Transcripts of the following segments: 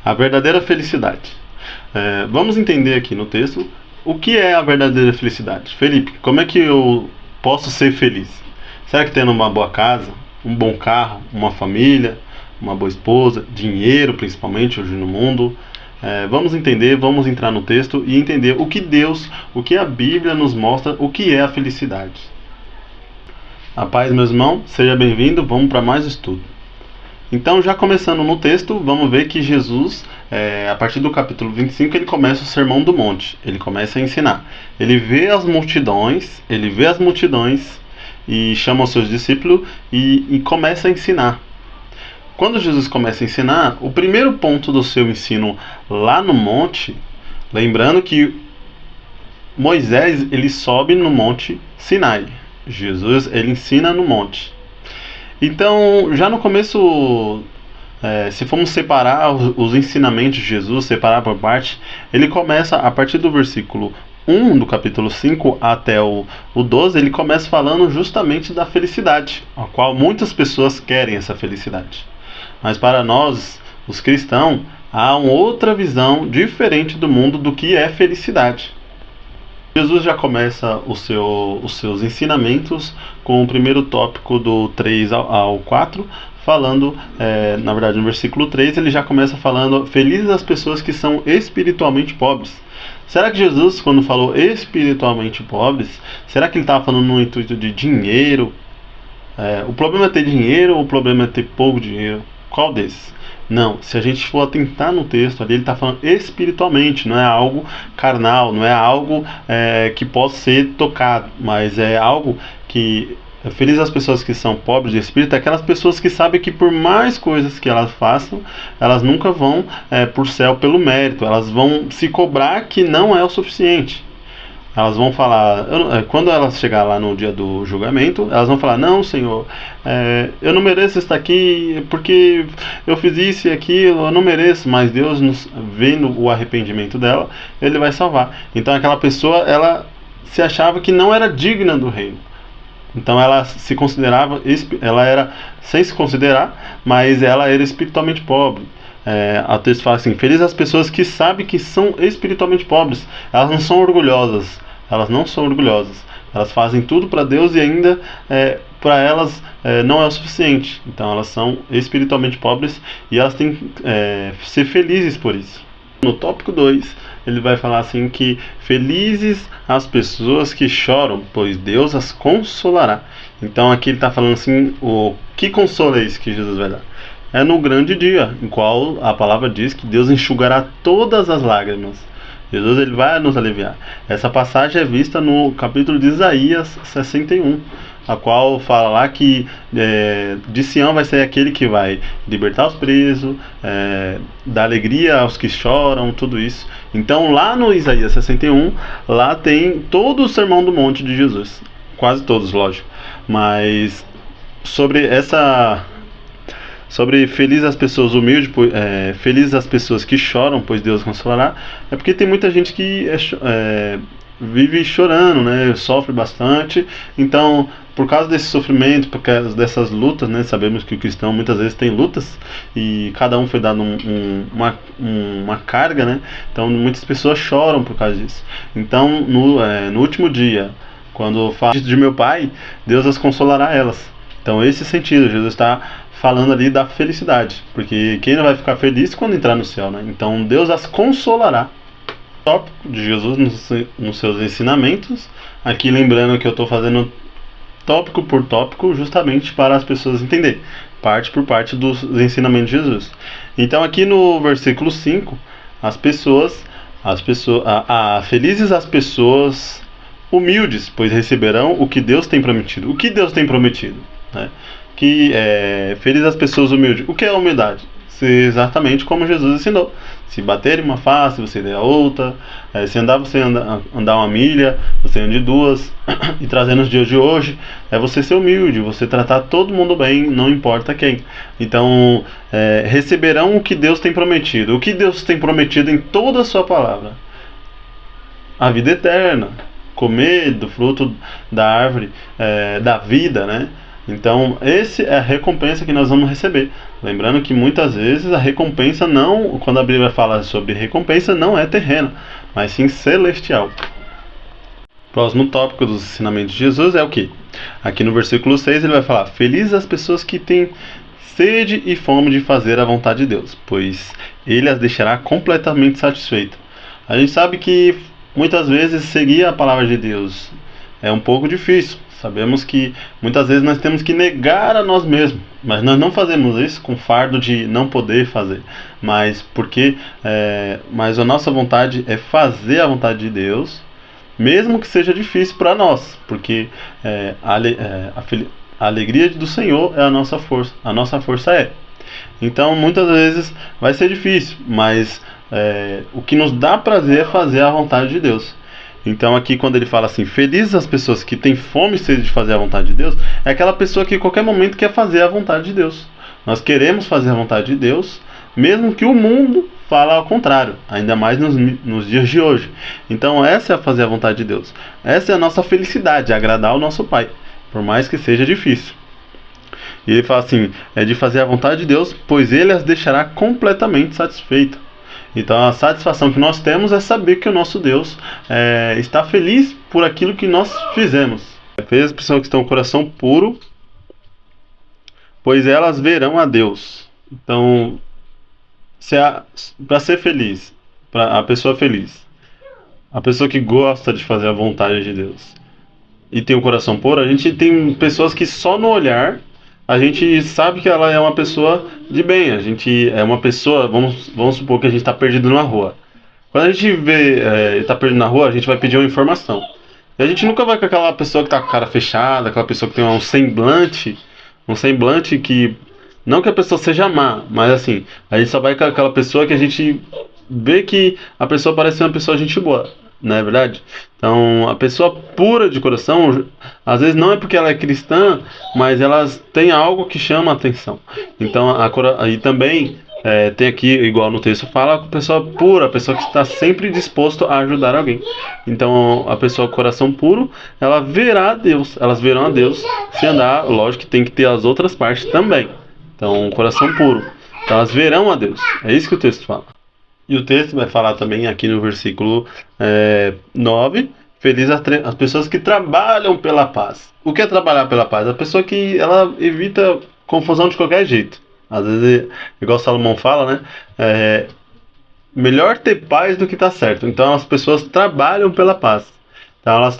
A verdadeira felicidade. Vamos entender aqui no texto o que é a verdadeira felicidade. Felipe, como é que eu posso ser feliz? Será que tendo uma boa casa, um bom carro, uma família, uma boa esposa, dinheiro principalmente hoje no mundo? Vamos entender, vamos entrar no texto e entender o que Deus, o que a Bíblia nos mostra, o que é a felicidade. A paz, meus irmãos, seja bem-vindo, vamos para mais estudo. Então, já começando no texto, vamos ver que Jesus, a partir do capítulo 25, ele começa o Sermão do Monte, ele começa a ensinar. Ele vê as multidões e chama os seus discípulos e começa a ensinar. Quando Jesus começa a ensinar, o primeiro ponto do seu ensino lá no monte, lembrando que Moisés ele sobe no monte Sinai, Jesus ele ensina no monte. Então, já no começo, se formos separar os ensinamentos de Jesus, separar por parte, ele começa a partir do versículo 1 do capítulo 5 até o 12, ele começa falando justamente da felicidade, a qual muitas pessoas querem essa felicidade. Mas para nós, os cristãos, há uma outra visão diferente do mundo do que é felicidade. Jesus já começa os seus ensinamentos com o primeiro tópico do 3 ao 4, falando, na verdade no versículo 3, ele já começa falando: felizes as pessoas que são espiritualmente pobres. Será que Jesus, quando falou espiritualmente pobres, será que ele estava falando no intuito de dinheiro? O problema é ter dinheiro ou o problema é ter pouco dinheiro? Qual desses? Não, se a gente for atentar no texto ali, ele está falando espiritualmente, não é algo carnal, não é algo que possa ser tocado, mas é algo que... Felizes as pessoas que são pobres de espírito, é aquelas pessoas que sabem que por mais coisas que elas façam, elas nunca vão por céu pelo mérito, elas vão se cobrar que não é o suficiente. Elas vão falar, quando elas chegar lá no dia do julgamento, elas vão falar: não, Senhor, eu não mereço estar aqui porque eu fiz isso e aquilo, eu não mereço. Mas Deus, vendo o arrependimento dela, Ele vai salvar. Então aquela pessoa, ela se achava que não era digna do reino. Então ela se considerava, ela era sem se considerar, mas ela era espiritualmente pobre. O texto fala assim: felizes as pessoas que sabem que são espiritualmente pobres. Elas não são orgulhosas. Elas fazem tudo para Deus e ainda para elas não é o suficiente. Então elas são espiritualmente pobres e elas têm que ser felizes por isso. No tópico 2, ele vai falar assim que felizes as pessoas que choram, pois Deus as consolará. Então aqui ele está falando assim: o que consolo é esse que Jesus vai dar? É no grande dia, em qual a palavra diz que Deus enxugará todas as lágrimas. Jesus ele vai nos aliviar. Essa passagem é vista no capítulo de Isaías 61, a qual fala lá que de Sião vai ser aquele que vai libertar os presos, dar alegria aos que choram, tudo isso. Então lá no Isaías 61, lá tem todo o Sermão do Monte de Jesus, quase todos, lógico, mas sobre felizes as pessoas humildes, felizes as pessoas que choram, pois Deus consolará, é porque tem muita gente que vive chorando, né, sofre bastante. Então, por causa desse sofrimento, por causa dessas lutas, né, sabemos que o cristão muitas vezes tem lutas e cada um foi dado uma carga, né, então muitas pessoas choram por causa disso. Então, no último dia, quando falo de meu Pai, Deus as consolará elas. Então, esse sentido, Jesus está falando ali da felicidade, porque quem não vai ficar feliz quando entrar no céu, né? Então Deus as consolará. Tópico de Jesus nos seus ensinamentos. Aqui lembrando que eu estou fazendo tópico por tópico, justamente para as pessoas entenderem, parte por parte dos ensinamentos de Jesus. Então aqui no versículo 5, felizes as pessoas humildes, pois receberão o que Deus tem prometido. O que Deus tem prometido, né? Felizes as pessoas humildes. O que é a humildade? Exatamente como Jesus ensinou: se bater uma face, você dê a outra. Se andar, você andar uma milha, você ande duas. E trazendo os dias de hoje, é você ser humilde, você tratar todo mundo bem, não importa quem. Então, receberão o que Deus tem prometido. O que Deus tem prometido em toda a sua palavra? A vida eterna, comer do fruto da árvore da vida, né? Então, essa é a recompensa que nós vamos receber. Lembrando que muitas vezes a recompensa não, quando a Bíblia fala sobre recompensa, não é terrena, mas sim celestial. Próximo tópico dos ensinamentos de Jesus é o que? Aqui no versículo 6 ele vai falar: felizes as pessoas que têm sede e fome de fazer a vontade de Deus, pois ele as deixará completamente satisfeitas. A gente sabe que muitas vezes seguir a palavra de Deus é um pouco difícil. Sabemos que muitas vezes nós temos que negar a nós mesmos, mas nós não fazemos isso com fardo de não poder fazer, mas mas a nossa vontade é fazer a vontade de Deus, mesmo que seja difícil para nós, porque a alegria do Senhor é a nossa força é. Então muitas vezes vai ser difícil, mas o que nos dá prazer é fazer a vontade de Deus. Então aqui quando ele fala assim, felizes as pessoas que têm fome e sede de fazer a vontade de Deus, é aquela pessoa que em qualquer momento quer fazer a vontade de Deus. Nós queremos fazer a vontade de Deus, mesmo que o mundo fale ao contrário, ainda mais nos dias de hoje. Então essa é a fazer a vontade de Deus. Essa é a nossa felicidade, agradar o nosso Pai, por mais que seja difícil. E ele fala assim, é de fazer a vontade de Deus, pois ele as deixará completamente satisfeitas. Então a satisfação que nós temos é saber que o nosso Deus está feliz por aquilo que nós fizemos. Fez as pessoas que estão com o coração puro, pois elas verão a Deus. Então, para ser feliz, para a pessoa feliz, a pessoa que gosta de fazer a vontade de Deus e tem o coração puro, a gente tem pessoas que só no olhar a gente sabe que ela é uma pessoa de bem. A gente é uma pessoa, vamos supor que a gente está perdido na rua. Quando a gente vê está perdido na rua, a gente vai pedir uma informação. E a gente nunca vai com aquela pessoa que está com a cara fechada, aquela pessoa que tem um semblante que, não que a pessoa seja má, mas assim, a gente só vai com aquela pessoa que a gente vê que a pessoa parece uma pessoa gente boa. Não é verdade? Então, a pessoa pura de coração, às vezes não é porque ela é cristã, mas elas têm algo que chama a atenção. Então, aí também tem aqui, igual no texto fala, a pessoa pura, a pessoa que está sempre disposto a ajudar alguém. Então, a pessoa com coração puro, ela verá a Deus, elas verão a Deus se andar. Lógico que tem que ter as outras partes também. Então, coração puro, então, elas verão a Deus. É isso que o texto fala. E o texto vai falar também aqui no versículo 9, feliz as pessoas que trabalham pela paz. O que é trabalhar pela paz? A pessoa que ela evita confusão de qualquer jeito. Às vezes, igual Salomão fala, né? Melhor ter paz do que estar certo. Então as pessoas trabalham pela paz. Então elas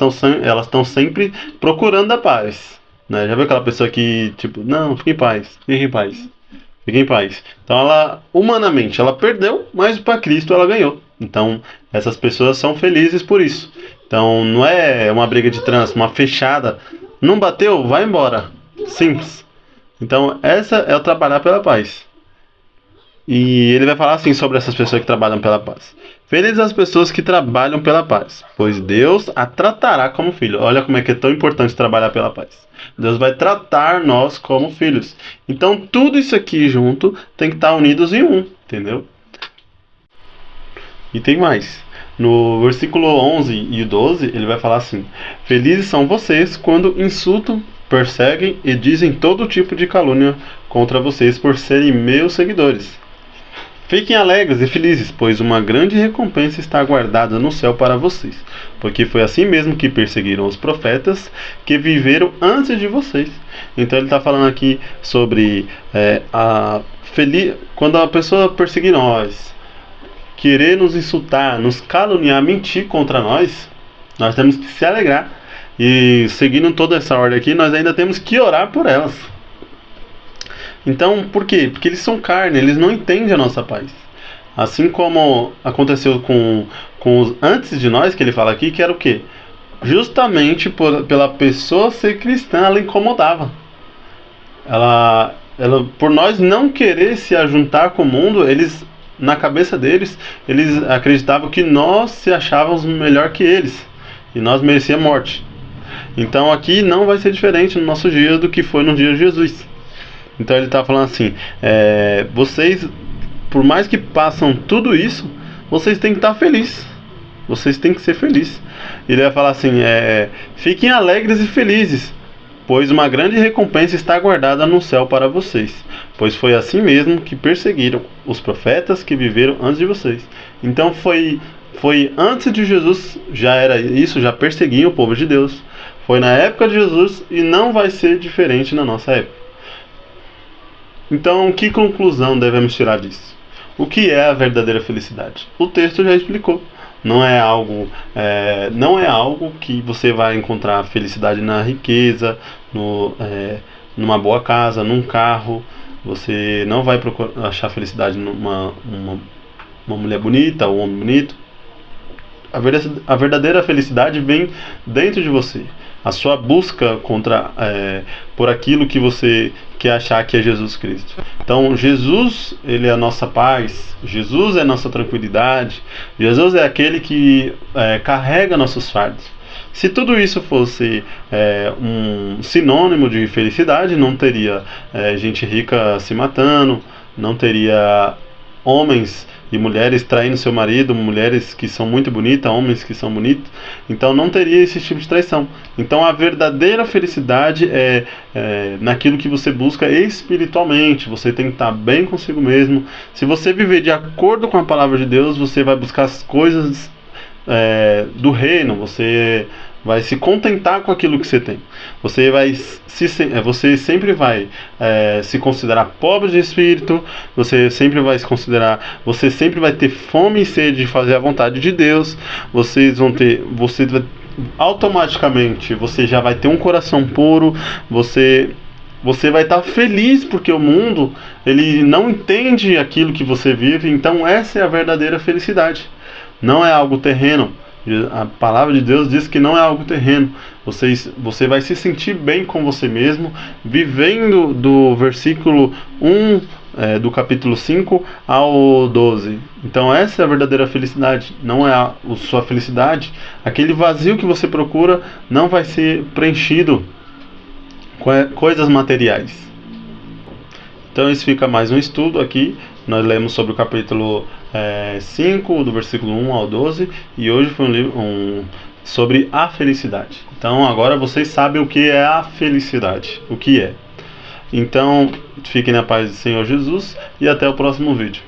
estão sempre procurando a paz. Né? Já viu aquela pessoa que, tipo, não, fique em paz, fique em paz. Fique em paz. Então ela, humanamente, ela perdeu, mas para Cristo ela ganhou. Então essas pessoas são felizes por isso. Então não é uma briga de trânsito, uma fechada. Não bateu, vai embora. Simples. Então essa é o trabalhar pela paz. E ele vai falar assim sobre essas pessoas que trabalham pela paz. Felizes as pessoas que trabalham pela paz, pois Deus a tratará como filho. Olha como é que é tão importante trabalhar pela paz. Deus vai tratar nós como filhos. Então tudo isso aqui junto tem que estar unidos em um, entendeu? E tem mais. No versículo 11 e 12 ele vai falar assim: felizes são vocês quando insultam, perseguem e dizem todo tipo de calúnia contra vocês por serem meus seguidores. Fiquem alegres e felizes, pois uma grande recompensa está guardada no céu para vocês, porque foi assim mesmo que perseguiram os profetas que viveram antes de vocês. Então ele está falando aqui sobre quando a pessoa perseguir nós, querer nos insultar, nos caluniar, mentir contra nós, nós temos que se alegrar. E seguindo toda essa ordem aqui, nós ainda temos que orar por elas. Então, por quê? Porque eles são carne, eles não entendem a nossa paz. Assim como aconteceu com os antes de nós, que ele fala aqui, que era o quê? Justamente pela pessoa ser cristã, ela incomodava. Ela, por nós não querer se ajuntar com o mundo, eles, na cabeça deles, eles acreditavam que nós se achávamos melhor que eles. E nós merecíamos morte. Então aqui não vai ser diferente no nosso dia do que foi no dia de Jesus. Então ele está falando assim, vocês, por mais que passam tudo isso, vocês têm que estar felizes. Vocês têm que ser felizes. Ele vai falar assim, fiquem alegres e felizes, pois uma grande recompensa está guardada no céu para vocês, pois foi assim mesmo que perseguiram os profetas que viveram antes de vocês. Então foi antes de Jesus, já era isso, já perseguiam o povo de Deus. Foi na época de Jesus e não vai ser diferente na nossa época. Então, que conclusão devemos tirar disso? O que é a verdadeira felicidade? O texto já explicou. Não é algo que você vai encontrar felicidade na riqueza, numa boa casa, num carro. Você não vai achar felicidade numa uma mulher bonita ou um homem bonito. A verdadeira felicidade vem dentro de você. A sua busca por aquilo que você quer achar que é Jesus Cristo. Então, Jesus, ele é a nossa paz. Jesus é a nossa tranquilidade. Jesus é aquele que carrega nossos fardos. Se tudo isso fosse um sinônimo de felicidade, não teria gente rica se matando, não teria homens e mulheres traindo seu marido, mulheres que são muito bonitas, homens que são bonitos. Então não teria esse tipo de traição. Então a verdadeira felicidade é naquilo que você busca espiritualmente. Você tem que estar bem consigo mesmo. Se você viver de acordo com a palavra de Deus, você vai buscar as coisas do reino. Você vai se contentar com aquilo que você tem. Você sempre vai se considerar pobre de espírito. Você sempre vai ter fome e sede de fazer a vontade de Deus. Automaticamente você já vai ter um coração puro. Você vai estar feliz porque o mundo ele não entende aquilo que você vive. Então essa é a verdadeira felicidade. Não é algo terreno. A palavra de Deus diz que não é algo terreno. Você vai se sentir bem com você mesmo, vivendo do versículo 1 do capítulo 5 ao 12. Então essa é a verdadeira felicidade. Não é a sua felicidade. Aquele vazio que você procura não vai ser preenchido com coisas materiais. Então esse fica mais um estudo aqui. Nós lemos sobre o capítulo 5, do versículo 1 ao 12, e hoje foi um livro sobre a felicidade. Então agora vocês sabem o que é a felicidade, o que é. Então fiquem na paz do Senhor Jesus e até o próximo vídeo.